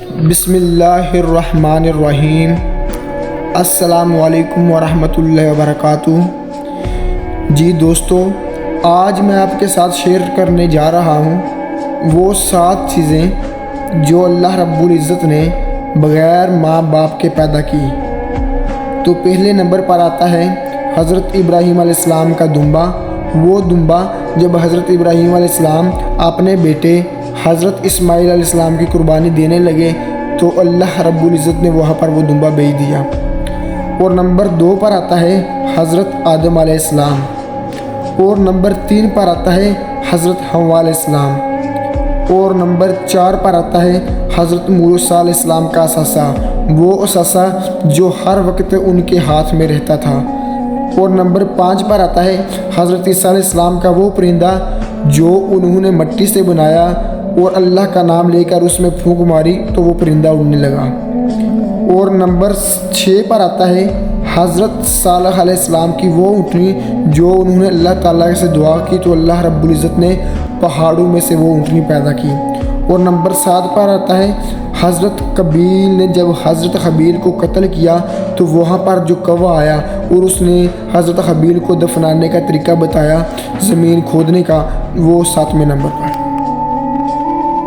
بسم اللہ الرحمن الرحیم۔ السلام علیکم ورحمۃ اللہ وبرکاتہ۔ جی دوستو، آج میں آپ کے ساتھ شیئر کرنے جا رہا ہوں وہ 7 چیزیں جو اللہ رب العزت نے بغیر ماں باپ کے پیدا کی۔ تو پہلے نمبر پر آتا ہے حضرت ابراہیم علیہ السلام کا دمبا۔ وہ دمبا جب حضرت ابراہیم علیہ السلام اپنے بیٹے حضرت اسماعیل علیہ السلام کی قربانی دینے لگے تو اللہ رب العزت نے وہاں پر وہ دمبا بیچ دیا۔ اور نمبر 2 پر آتا ہے حضرت آدم علیہ السلام۔ اور نمبر 3 پر آتا ہے حضرت حوا علیہ السلام۔ اور نمبر 4 پر آتا ہے حضرت موسیٰ علیہ السلام کا اثاثہ، وہ اثاثہ جو ہر وقت ان کے ہاتھ میں رہتا تھا۔ اور نمبر 5 پر آتا ہے حضرت عیسیٰ علیہ السلام کا وہ پرندہ جو انہوں نے مٹی سے بنایا اور اللہ کا نام لے کر اس میں پھونک ماری تو وہ پرندہ اڑنے لگا۔ اور نمبر 6 پر آتا ہے حضرت صالح علیہ السلام کی وہ اونٹنی جو انہوں نے اللہ تعالیٰ سے دعا کی تو اللہ رب العزت نے پہاڑوں میں سے وہ اونٹنی پیدا کی۔ اور نمبر 7 پر آتا ہے حضرت قابیل نے جب حضرت حابیل کو قتل کیا تو وہاں پر جو کوا آیا اور اس نے حضرت حابیل کو دفنانے کا طریقہ بتایا زمین کھودنے کا، وہ 7ویں نمبر پر۔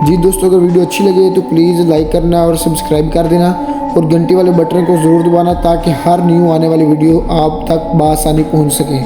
جی دوستو، اگر ویڈیو اچھی لگے تو پلیز لائک کرنا اور سبسکرائب کر دینا اور گھنٹی والے بٹن کو ضرور دبانا تاکہ ہر نیو آنے والی ویڈیو آپ تک بآسانی پہنچ سکے۔